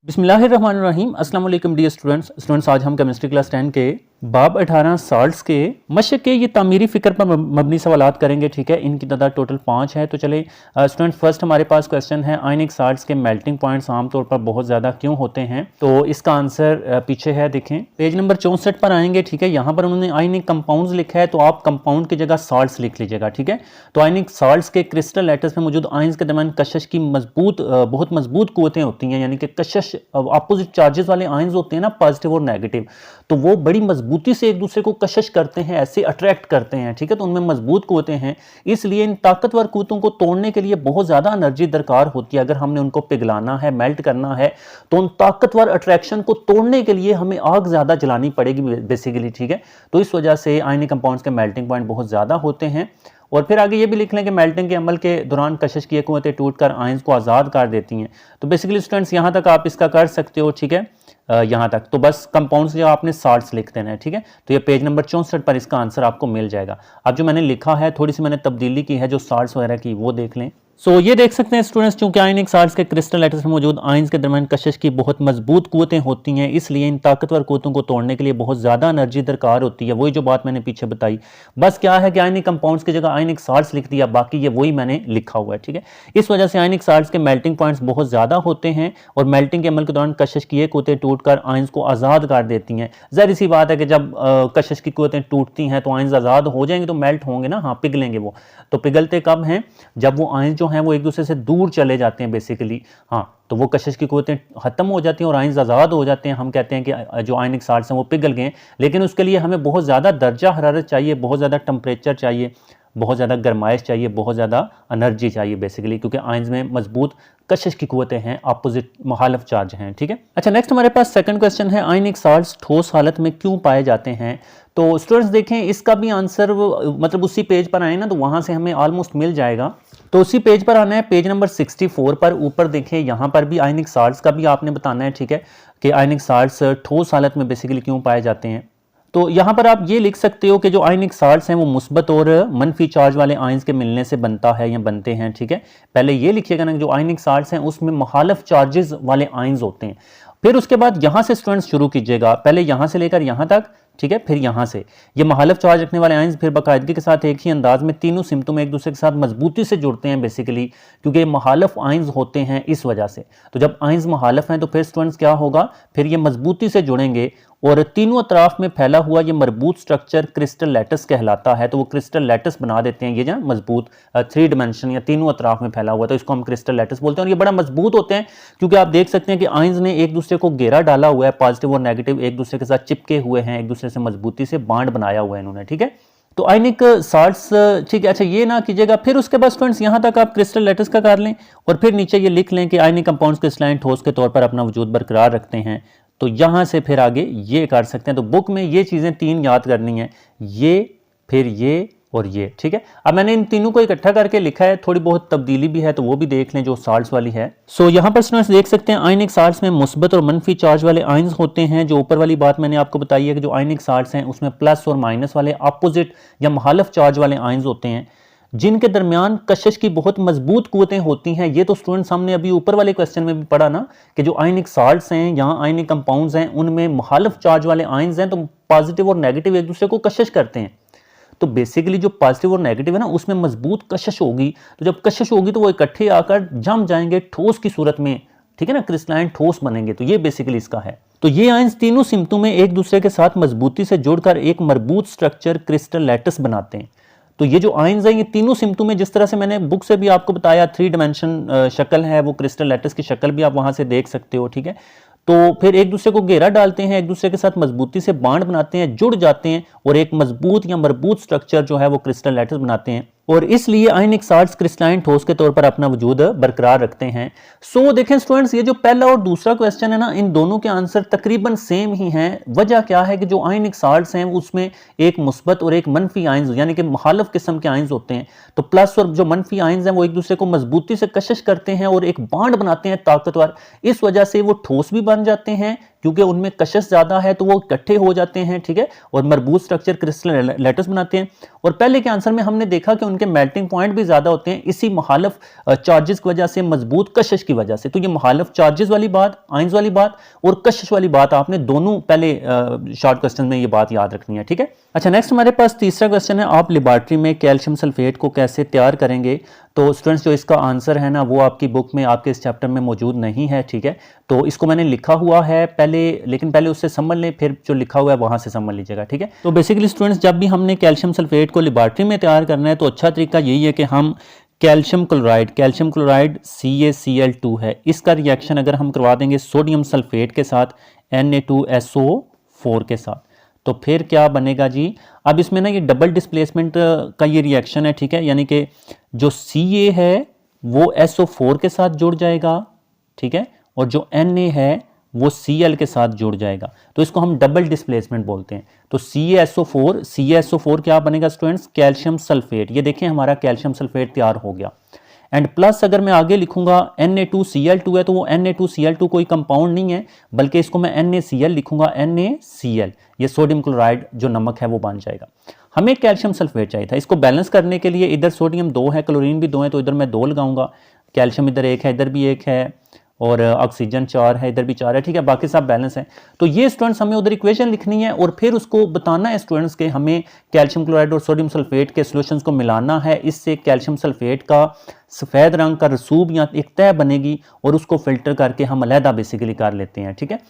बिस्मिल्लाहिर्रहमानिर्रहीम अस्सलाम वालेकुम डियर स्टूडेंट्स आज हम केमिस्ट्री क्लास 10 के बाब 18 साल्ट्स के मशक के ये तामीरी फ़िक्र पर मबनी सवालात करेंगे। ठीक है, इनकी तादाद टोटल 5 है। तो चले स्टूडेंट्स फर्स्ट हमारे पास क्वेश्चन है आयनिक साल्ट्स के मेल्टिंग पॉइंट्स आमतौर पर बहुत ज़्यादा क्यों होते हैं। तो इसका आंसर पीछे है, देखें पेज नंबर 64 पर आएंगे। ठीक है, यहाँ पर उन्होंने आयनिक कंपाउंड्स लिखा है तो आप कंपाउंड की जगह साल्ट्स लिख लीजिएगा। ठीक है, तो आयनिक साल्ट्स के क्रिस्टल एटम्स में मौजूद आयंस के दरमियान कशिश की बहुत मजबूत कुव्वतें होती हैं, यानी कि कशिश अपोजिट चार्जेस वाले आयंस होते हैं ना, पॉजिटिव और नेगेटिव, तो वो बड़ी मजबूती से एक दूसरे को कशिश करते हैं, ऐसे अट्रैक्ट करते हैं। ठीक है, तो उनमें मजबूत कुव्वतें हैं, इसलिए इन ताकतवर कुव्वतों को तोड़ने के लिए बहुत ज्यादा एनर्जी दरकार होती है। अगर हमने उनको पिघलाना है, मेल्ट करना है, तो उन ताकतवर अट्रैक्शन को तोड़ने के लिए हमें आग ज्यादा जलानी पड़ेगी बेसिकली। ठीक है, तो इस वजह से आयनिक कंपाउंड्स के मेल्टिंग पॉइंट बहुत ज्यादा होते हैं। और फिर आगे ये भी लिख लें कि मेल्टिंग के अमल के दौरान कशिश की कुव्वतें टूटकर आयंस को आज़ाद कर देती हैं। तो बेसिकली स्टूडेंट्स यहाँ तक आप इसका कर सकते हो। ठीक है, यहाँ तक तो बस कंपाउंड्स जो आपने साल्ट्स लिख देना है। ठीक है, तो ये पेज नंबर 64 पर इसका आंसर आपको मिल जाएगा। अब जो मैंने लिखा है थोड़ी सी मैंने तब्दीली की है, जो साल्ट्स वगैरह की, वो देख लें। ये देख सकते हैं स्टूडेंट्स, चूंकि आयनिक साल्ट्स के क्रिस्टल एटम्स में मौजूद आयंस के दरमियान कशिश की बहुत मजबूत कुव्वतें होती हैं, इसलिए इन ताकतवर कुव्वतों को तोड़ने के लिए बहुत ज़्यादा एनर्जी दरकार होती है। वही जो बात मैंने पीछे बताई, बस क्या है कि आयनिक कंपाउंड्स की जगह आयनिक साल्ट्स लिख दिया, बाकी ये वही मैंने लिखा हुआ है। ठीक है, इस वजह से आयनिक साल्ट्स के मेल्टिंग पॉइंट्स बहुत ज़्यादा होते हैं और मेल्टिंग के अमल के दौरान कशिश की ये कुव्वतें टूटकर आयंस को आज़ाद कर देती हैं। ज़ाहिर सी बात है कि जब कशिश की कुव्वतें टूटती हैं तो आयंस आज़ाद हो जाएंगे, तो मेल्ट होंगे ना, हाँ पिघलेंगे वो। तो पिघलते कब हैं? जब वो आयंस जो हैं वो एक दूसरे से दूर चले जाते हैं बेसिकली। हाँ, तो वो कशिश की कुव्वतें खत्म हो जाती हैं और आयंस आज़ाद हो जाते हैं। हम कहते हैं कि जो आयनिक साल्ट्स हैं वो पिघल गए, लेकिन उसके लिए हमें बहुत ज़्यादा दर्जा हरारत चाहिए, बहुत ज़्यादा टेम्परेचर चाहिए, बहुत ज़्यादा गर्माइश चाहिए, बहुत ज़्यादा एनर्जी चाहिए बेसिकली, क्योंकि आयंस में मजबूत कशिश की कुव्वतें हैं, अपोजिट मुखालिफ चार्ज हैं। ठीक है, अच्छा नेक्स्ट हमारे पास सेकंड क्वेश्चन है आयनिक साल्ट्स ठोस हालत में क्यों पाए जाते हैं। तो स्टूडेंट्स देखें, इसका भी आंसर मतलब उसी पेज पर आए ना, तो वहां से हमें ऑलमोस्ट मिल जाएगा। तो उसी पेज पर आना है, पेज नंबर 64 पर ऊपर देखें, यहां पर भी आयनिक साल्ट्स का भी आपने बताना है। ठीक है, कि आयनिक साल्ट्स ठोस हालत में बेसिकली क्यों पाए जाते हैं। तो यहां पर आप ये लिख सकते हो कि जो आयनिक साल्ट्स हैं वो मुस्बत और मनफी चार्ज वाले आयंस के मिलने से बनता है या बनते हैं। ठीक है, पहले ये लिखिएगा ना, जो आयनिक साल्ट्स हैं उसमें मुखालिफ चार्जेस वाले आयंस होते हैं। फिर उसके बाद यहां से स्टूडेंट्स शुरू कीजिएगा, पहले यहां से लेकर यहां तक। ठीक है, फिर यहां से ये मुखालिफ चार्ज रखने वाले आयंस फिर बाकायदगी के साथ एक ही अंदाज में तीनों सिमतों में एक दूसरे के साथ मजबूती से जुड़ते हैं बेसिकली, क्योंकि मुखालिफ आयंस होते हैं इस वजह से। तो जब आयंस मुखालिफ हैं तो फिर स्टूडेंट्स क्या होगा, फिर ये मजबूती से जुड़ेंगे और तीनों अतराफ में फैला हुआ ये मरबूत स्ट्रक्चर क्रिस्टल लैटिस कहलाता है। तो वो क्रिस्टल लैटिस बना देते हैं, ये जो मजबूत 3 डायमेंशन या तीनों अतराफ में फैला हुआ, तो इसको हम क्रिस्टल लैटिस बोलते हैं। और ये बड़ा मजबूत होते हैं क्योंकि आप देख सकते हैं कि आयंस ने एक दूसरे को घेरा डाला हुआ है, पॉजिटिव और नेगेटिव एक दूसरे के साथ चिपके हुए हैं, एक दूसरे से मजबूती से बांड बनाया हुआ है इन्होंने। ठीक है, तो आयनिक साल्ट्स, ठीक है, अच्छा ये ना कीजिएगा। फिर उसके बाद स्टूडेंट्स यहां तक आप क्रिस्टल लैटिस का कर लें और फिर नीचे ये लिख लें कि आयनिक कंपाउंड्स क्रिस्टलाइन ठोस के तौर पर अपना वजूद बरकरार रखते हैं। तो यहां से फिर आगे ये कर सकते हैं। तो बुक में ये चीजें 3 याद करनी है, ये, फिर ये और ये। ठीक है, अब मैंने इन तीनों को इकट्ठा करके लिखा है, थोड़ी बहुत तब्दीली भी है तो वो भी देख लें जो साल्ट्स वाली है। यहां पर स्टूडेंट्स देख सकते हैं आयनिक साल्ट्स में मुस्बत और मनफी चार्ज वाले आयंस होते हैं। जो ऊपर वाली बात मैंने आपको बताई है कि जो आयनिक साल्ट्स हैं उसमें प्लस और माइनस वाले अपोजिट या मुखालिफ चार्ज वाले आयंस होते हैं, जिनके दरमियान कशिश की बहुत मजबूत कुव्वतें होती हैं। ये तो स्टूडेंट्स हमने अभी ऊपर वाले क्वेश्चन में भी पढ़ा ना, कि जो आयनिक साल्ट्स हैं, यहाँ आयनिक कंपाउंड्स हैं, उनमें मुखालिफ चार्ज वाले आयंस हैं, तो पॉजिटिव और नेगेटिव एक दूसरे को कशिश करते हैं। तो बेसिकली जो पॉजिटिव और नेगेटिव है ना, उसमें मजबूत कशिश होगी। तो जब कशिश होगी तो वो इकट्ठे आकर जम जाएंगे ठोस की सूरत में। ठीक है ना, क्रिस्टलाइन ठोस बनेंगे। तो ये बेसिकली इसका है। तो ये आयंस तीनों सिमतों में एक दूसरे के साथ मजबूती से जुड़कर एक मरबूत स्ट्रक्चर क्रिस्टल लैटिस बनाते हैं। तो ये जो आयंस हैं ये तीनों सिमतों में, जिस तरह से मैंने बुक से भी आपको बताया 3 डायमेंशन शक्ल है, वो क्रिस्टल लैटिस की शक्ल भी आप वहां से देख सकते हो। ठीक है, तो फिर एक दूसरे को घेरा डालते हैं, एक दूसरे के साथ मजबूती से बांड बनाते हैं, जुड़ जाते हैं और एक मजबूत या मरबूत स्ट्रक्चर जो है वो क्रिस्टल लैटिस बनाते हैं। और इसलिए आयनिक साल्ट्स क्रिस्टलाइन ठोस के तौर पर अपना वजूद बरकरार रखते हैं। देखें स्टूडेंट्स, ये जो पहला और दूसरा क्वेश्चन है ना, इन दोनों के आंसर तकरीबन सेम ही हैं। वजह क्या है कि जो आयनिक साल्ट्स हैं उसमें एक मुस्बत और एक मनफी आयंस यानी कि मुखालिफ किस्म के आयंस होते हैं। तो प्लस और जो मनफी आयंस हैं वो एक दूसरे को मजबूती से कशिश करते हैं और एक बांड बनाते हैं ताकतवर। इस वजह से वो ठोस भी बन जाते हैं, क्योंकि उनमें कशिश ज़्यादा है तो वो इकट्ठे हो जाते हैं, ठीक है, और मरबूत स्ट्रक्चर क्रिस्टल लैटिस बनाते हैं। और पहले के आंसर में हमने देखा कि उनके मेल्टिंग पॉइंट भी ज़्यादा होते हैं इसी मुखालिफ चार्जेस की वजह से, मजबूत कशिश की वजह से। तो ये मुखालिफ चार्जेस वाली बात, आयंस वाली बात और कशिश वाली बात आपने दोनों पहले शॉर्ट क्वेश्चन में ये बात याद रखनी है, ठीक है। अच्छा, नेक्स्ट हमारे पास तीसरा क्वेश्चन है, आप लेबॉरेटरी में कैल्शियम सल्फेट को कैसे तैयार करेंगे। तो स्टूडेंट्स जो इसका आंसर है ना वो आपकी बुक में, आपके इस चैप्टर में मौजूद नहीं है, ठीक है। तो इसको मैंने लिखा हुआ है पहले, लेकिन पहले उससे समझ लें, फिर जो लिखा हुआ है वहां से समझ लीजिएगा, ठीक है। तो बेसिकली स्टूडेंट्स जब भी हमने कैल्शियम सल्फेट को लेबॉरेटरी में तैयार करना है तो अच्छा तरीका यही है कि हम कैल्शियम क्लोराइड CaCl2 है, इसका रिएक्शन अगर हम करवा देंगे सोडियम सल्फेट के साथ Na2SO4 के साथ, तो फिर क्या बनेगा जी। अब इसमें ना ये डबल डिस्प्लेसमेंट का ये रिएक्शन है, ठीक है, यानी कि जो Ca है वो SO4 के साथ जुड़ जाएगा, ठीक है, और जो Na है वो Cl के साथ जुड़ जाएगा, तो इसको हम डबल डिस्प्लेसमेंट बोलते हैं। तो CaSO4 क्या बनेगा स्टूडेंट्स, कैल्शियम सल्फेट। ये देखें हमारा कैल्शियम सल्फेट तैयार हो गया। एंड प्लस अगर मैं आगे लिखूंगा Na2Cl2 है तो वो Na2Cl2 कोई कंपाउंड नहीं है, बल्कि इसको मैं NaCl लिखूंगा, NaCl, ये सोडियम क्लोराइड जो नमक है वो बन जाएगा। हमें कैल्शियम सल्फेट चाहिए था, इसको बैलेंस करने के लिए इधर सोडियम 2 है, क्लोरीन भी 2 है, तो इधर मैं 2 लगाऊंगा, कैल्शियम इधर 1 है, इधर भी 1 है, और ऑक्सीजन 4 है, इधर भी 4 है, ठीक है, बाकी सब बैलेंस है। तो ये स्टूडेंट्स हमें उधर इक्वेशन लिखनी है और फिर उसको बताना है स्टूडेंट्स के हमें कैल्शियम क्लोराइड और सोडियम सल्फेट के सॉल्यूशंस को मिलाना है, इससे कैल्शियम सल्फेट का सफ़ेद रंग का रसूब या एक तह बनेगी और उसको फिल्टर करके हम अलहदा बेसिकली कर लेते हैं, ठीक है।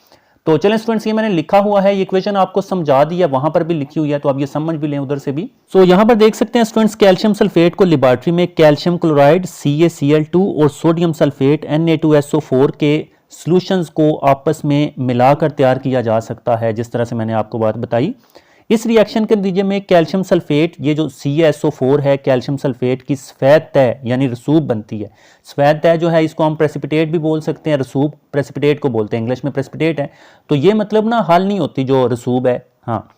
तो चलें स्टूडेंट्स, ये मैंने लिखा हुआ है, ये इक्वेशन आपको समझा दी है, वहां पर भी लिखी हुई है, तो आप ये समझ भी लें उधर से भी। सो यहां पर देख सकते हैं स्टूडेंट्स, कैल्शियम सल्फेट को लेबॉरेटरी में कैल्शियम क्लोराइड CaCl2 और सोडियम सल्फेट Na2SO4 के सॉल्यूशंस को आपस में मिलाकर तैयार किया जा सकता है, जिस तरह से मैंने आपको बात बताई। इस रिएक्शन के नतीजे में कैल्शियम सल्फेट, ये जो CaSO4 है, कैल्शियम सल्फेट की सफ़ेद तह यानी रसूब बनती है। सफ़ेद तह जो है इसको हम प्रेसिपिटेट भी बोल सकते हैं, रसूब प्रेसिपिटेट को बोलते हैं, इंग्लिश में प्रेसिपिटेट है। तो ये मतलब ना हल नहीं होती जो रसूब है, हाँ,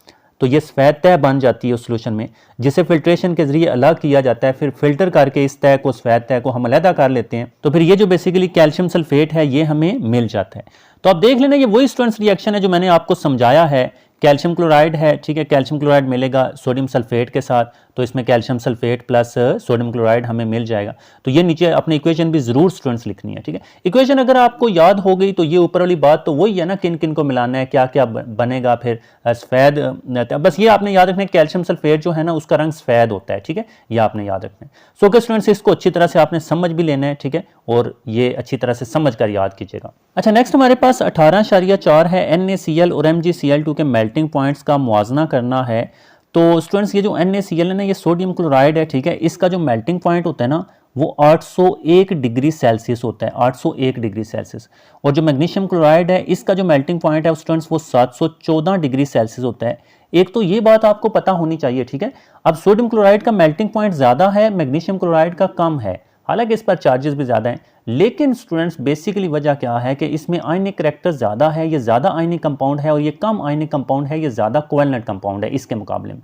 तो ये सफ़ेद तह बन जाती है उस सोल्यूशन में, जिसे फिल्ट्रेशन के जरिए अलग किया जाता है, फिर फिल्टर करके इस तह को, सफ़ेद तह को हम अलहदा कर लेते हैं, तो फिर ये जो बेसिकली कैल्शियम सल्फेट है ये हमें मिल जाता है। तो आप देख लेना, ये वही स्टूडेंट्स रिएक्शन है जो मैंने आपको समझाया है। कैल्शियम क्लोराइड है, ठीक है, कैल्शियम क्लोराइड मिलेगा सोडियम सल्फेट के साथ, तो इसमें calcium sulphate plus sodium chloride हमें मिल जाएगा। तो ये नीचे अपनी इक्वेशन भी जरूर स्टूडेंट्स लिखनी है, ठीक है। इक्वेशन अगर आपको याद हो गई तो ये ऊपर वाली बात तो वही है ना, किन किन को मिलाना है, क्या क्या बनेगा फिर सफ़ेद, बस ये आपने याद रखना है, कैल्शियम सल्फेट जो है ना उसका रंग सफ़ेद होता है, ठीक है, ये आपने याद रखना है। सो ओके स्टूडेंट्स, इसको अच्छी तरह से आपने समझ भी लेना है, ठीक है, और ये अच्छी तरह से समझ कर याद कीजिएगा। अच्छा, नेक्स्ट हमारे पास 18.4 है, NaCl और MgCl2 के मेल्टिंग पॉइंट्स का मुआवजना करना है। तो स्टूडेंट्स ये जो NaCl है ना, ये सोडियम क्लोराइड है, ठीक है, इसका जो मेल्टिंग पॉइंट होता है ना वो 801 डिग्री सेल्सियस होता है, 801 डिग्री सेल्सियस। और जो मैग्नीशियम क्लोराइड है इसका जो मेल्टिंग पॉइंट है स्टूडेंट्स वो 714 डिग्री सेल्सियस होता है। एक तो ये बात आपको पता होनी चाहिए, ठीक है। अब सोडियम क्लोराइड का मेल्टिंग पॉइंट ज़्यादा है, मैग्नीशियम क्लोराइड का कम है, हालांकि इस पर चार्जेस भी ज़्यादा हैं, लेकिन स्टूडेंट्स बेसिकली वजह क्या है कि इसमें आयनिक करैक्टर ज़्यादा है, ये ज़्यादा आयनिक कंपाउंड है, और ये कम आयनिक कंपाउंड है, ये ज़्यादा कोवेलेंट कंपाउंड है इसके मुकाबले में।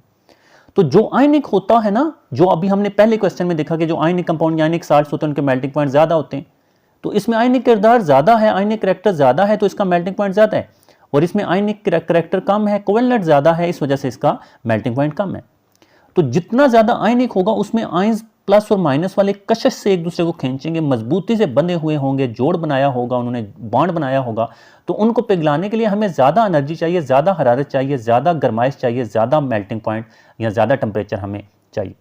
तो जो आयनिक होता है ना, जो अभी हमने पहले क्वेश्चन में देखा कि जो आयनिक कंपाउंड आयनिक साल्ट्स होते हैं उनके मेल्टिंग पॉइंट ज़्यादा होते हैं, तो इसमें आयनिक किरदार ज़्यादा है, आयनिक करैक्टर ज़्यादा है, तो इसका मेल्टिंग पॉइंट ज़्यादा है। और इसमें आयनिक करैक्टर कम है, कोवेलेंट ज़्यादा है, इस वजह से इसका मेल्टिंग पॉइंट कम है। तो जितना ज़्यादा आयनिक होगा उसमें आयंस प्लस और माइनस वाले कशिश से एक दूसरे को खींचेंगे, मजबूती से बंधे हुए होंगे, जोड़ बनाया होगा उन्होंने, बॉन्ड बनाया होगा, तो उनको पिघलाने के लिए हमें ज़्यादा एनर्जी चाहिए, ज़्यादा हरारत चाहिए, ज़्यादा गर्माइश चाहिए, ज़्यादा मेल्टिंग पॉइंट या ज़्यादा टेम्परेचर हमें चाहिए।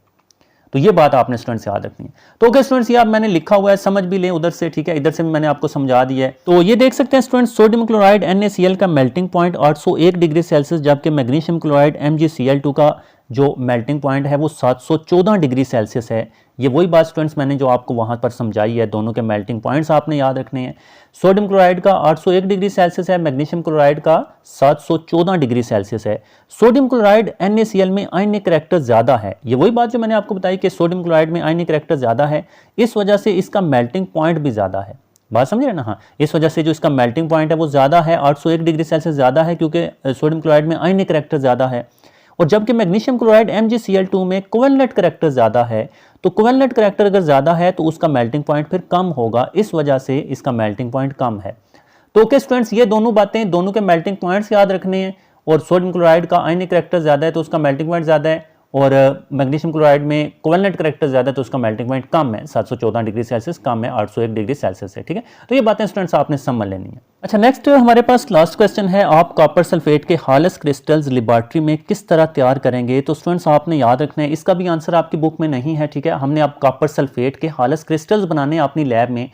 तो ये बात आपने स्टूडेंट्स याद रखनी है। तो ओके स्टूडेंट्स, ये आप मैंने लिखा हुआ है, समझ भी लें उधर से, ठीक है, इधर से भी मैंने आपको समझा दिया है। तो ये देख सकते हैं स्टूडेंट्स, सोडियम क्लोराइड NaCl का मेल्टिंग पॉइंट 801 डिग्री सेल्सियस, जबकि मैग्नीशियम क्लोराइड MgCl2 का जो मेल्टिंग पॉइंट है वो 714 डिग्री सेल्सियस है। ये वही बात स्टूडेंट्स मैंने जो आपको वहां पर समझाई है, दोनों के मेल्टिंग पॉइंट्स आपने याद रखने हैं। सोडियम क्लोराइड का 801 डिग्री सेल्सियस है, मैग्नीशियम क्लोराइड का 714 डिग्री सेल्सियस है। सोडियम क्लोराइड NaCl में आयनिक करैक्टर ज़्यादा है, ये वही बात जो मैंने आपको बताई कि सोडियम क्लोराइड में आयनिक करैक्टर ज़्यादा है, इस वजह से इसका मेल्टिंग पॉइंट भी ज़्यादा है। बात समझ रहे ना, हाँ, इस वजह से जो इसका मेल्टिंग पॉइंट है वो ज़्यादा है, 801 डिग्री सेल्सियस ज़्यादा है, क्योंकि सोडियम क्लोराइड में आयनिक करैक्टर ज़्यादा है। और जबकि मैग्नीशियम क्लोराइड MgCl2 में कोवेलेंट करैक्टर ज़्यादा है, तो कोवेलेंट करैक्टर अगर ज़्यादा है तो उसका मेल्टिंग पॉइंट फिर कम होगा, इस वजह से इसका मेल्टिंग पॉइंट कम है। तो ओके स्टूडेंट्स, ये दोनों बातें, दोनों के मेल्टिंग पॉइंट्स याद रखने हैं। और सोडियम क्लोराइड का आयनिक करैक्टर ज्यादा है तो उसका मेल्टिंग पॉइंट ज्यादा है, और मैग्नीशियम क्लोराइड में कोवेलेंट करैक्टर ज्यादा है तो उसका मेल्टिंग पॉइंट कम है, 714 डिग्री सेल्सियस कम है 801 डिग्री सेल्सियस है। ठीक है, तो ये बातें स्टूडेंट्स आपने समझ लेनी है। अच्छा, नेक्स्ट हमारे पास लास्ट क्वेश्चन है, आप कॉपर सल्फेट के खालिस क्रिस्टल्स लेबोरेटरी में किस तरह तैयार करेंगे। तो स्टूडेंट्स आपने याद रखना है, इसका भी आंसर आपकी बुक में नहीं है। ठीक है, हमने आप कॉपर सल्फेट के खालिस क्रिस्टल्स बनाने अपनी लैब में।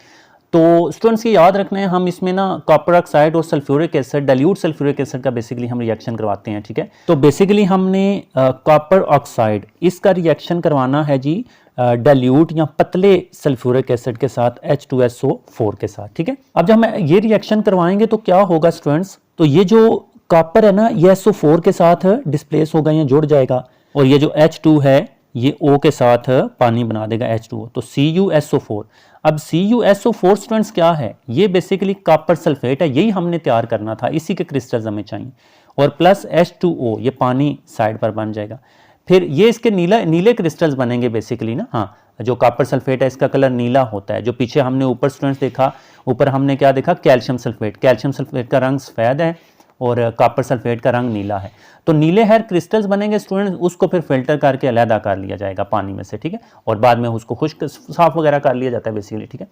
तो स्टूडेंट्स ये याद रखना है, हम इसमें ना कॉपर ऑक्साइड और sulphuric acid, dilute sulphuric acid का बेसिकली हम रिएक्शन करवाते हैं। ठीक है, तो बेसिकली हमने कॉपर ऑक्साइड इसका रिएक्शन करवाना है जी डाइल्यूट या पतले सल्फ्यूरिक एसिड के साथ H2SO4 के साथ। ठीक है, अब जब हम ये रिएक्शन करवाएंगे तो क्या होगा स्टूडेंट्स, तो ये जो कॉपर है ना ये SO4 के साथ डिस्प्लेस होगा या जुड़ जाएगा, और ये जो H2 है ये O के साथ पानी बना देगा H2O, तो CuSO4। अब CuSO4 स्टूडेंट्स क्या है, ये बेसिकली कॉपर सल्फेट है, यही हमने तैयार करना था, इसी के क्रिस्टल्स हमें चाहिए, और प्लस H2O ये पानी साइड पर बन जाएगा। फिर ये इसके नीले क्रिस्टल्स बनेंगे बेसिकली ना। हाँ, जो कॉपर सल्फेट है इसका कलर नीला होता है। जो पीछे हमने ऊपर स्टूडेंट्स देखा, ऊपर हमने क्या देखा, कैल्शियम सल्फेट। कैल्शियम सल्फेट का रंग सफ़ेद है और कॉपर सल्फेट का रंग नीला है। तो नीले हेयर क्रिस्टल्स बनेंगे स्टूडेंट्स, उसको फिर फिल्टर करके अलहदा कर लिया जाएगा पानी में से। ठीक है, और बाद में उसको खुश्क साफ वगैरह कर लिया जाता है बेसिकली। ठीक है,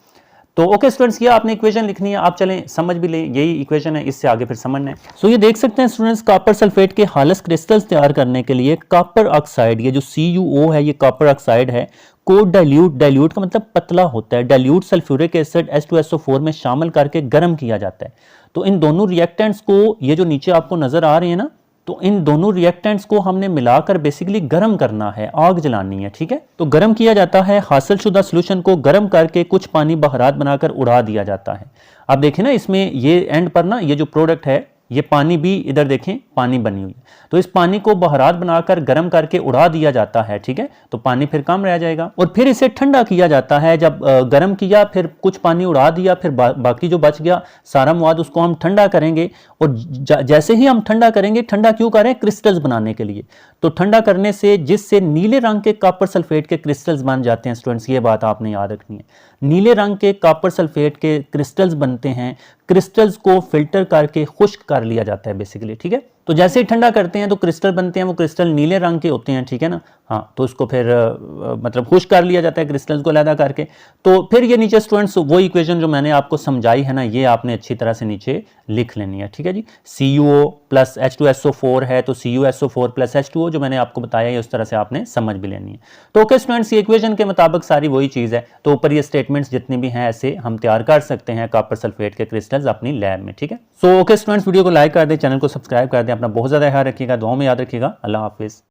तो ओके स्टूडेंट्स, ये आपने इक्वेशन लिखनी है, आप चलें समझ भी लें, यही इक्वेशन है, इससे आगे फिर समझना है। सो ये देख सकते हैं स्टूडेंट्स, कॉपर सल्फेट के खालिस क्रिस्टल्स तैयार करने के लिए कॉपर ऑक्साइड, ये जो CuO है ये कॉपर ऑक्साइड है, को डाइल्यूट का मतलब पतला होता है, डाइल्यूट सल्फ्यूरिक एसिड H2SO4 में शामिल करके गर्म किया जाता है। तो इन दोनों रिएक्टेंट्स को, ये जो नीचे आपको नजर आ रहे हैं ना, तो इन दोनों रिएक्टेंट्स को हमने मिलाकर बेसिकली गर्म करना है, आग जलानी है। ठीक है, तो गर्म किया जाता है, हासिलशुदा सॉल्यूशन को गर्म करके कुछ पानी बहरात बनाकर उड़ा दिया जाता है। अब देखें ना, इसमें ये एंड पर ना ये जो प्रोडक्ट है ये पानी भी इधर देखें पानी बनी हुई है, तो इस पानी को बहरात बनाकर गर्म करके उड़ा दिया जाता है। ठीक है, तो पानी फिर कम रह जाएगा, और फिर इसे ठंडा किया जाता है। जब गर्म किया फिर कुछ पानी उड़ा दिया, फिर बाकी जो बच गया सारा मवाद उसको हम ठंडा करेंगे, और जैसे ही हम ठंडा करेंगे, ठंडा क्यों करें, क्रिस्टल्स बनाने के लिए। तो ठंडा करने से जिससे नीले रंग के कॉपर सल्फेट के क्रिस्टल्स बन जाते हैं स्टूडेंट्स, ये बात आपने याद रखनी है, नीले रंग के कॉपर सल्फेट के क्रिस्टल्स बनते हैं, क्रिस्टल्स को फिल्टर करके खुश्क कर लिया जाता है बेसिकली। ठीक है, तो जैसे ही ठंडा करते हैं तो क्रिस्टल बनते हैं, वो क्रिस्टल नीले रंग के होते हैं। ठीक है ना, हाँ, तो उसको फिर मतलब खुश्क कर लिया जाता है क्रिस्टल्स को अलहदा करके। तो फिर ये नीचे स्टूडेंट्स वो इक्वेशन जो मैंने आपको समझाई है ना, ये आपने अच्छी तरह से नीचे लिख लेनी है। ठीक है जी, CuO प्लस H2SO4 है तो CuSO4 प्लस H2O जो मैंने आपको बताया है उस तरह से आपने समझ भी लेनी है। तो ओके स्टूडेंट्स, ये इक्वेशन के मुताबिक सारी वही चीज़ है। तो ऊपर ये स्टेटमेंट्स जितने भी हैं ऐसे हम तैयार कर सकते हैं कॉपर सल्फेट के क्रिस्टल्स अपनी लैब में। ठीक है, सो ओके स्टूडेंट्स, वीडियो को लाइक कर दें, चैनल को सब्सक्राइब कर दें, अपना बहुत ज़्यादा ख्याल रखिएगा, दुआ में याद रखिएगा। अल्लाह हाफिज़।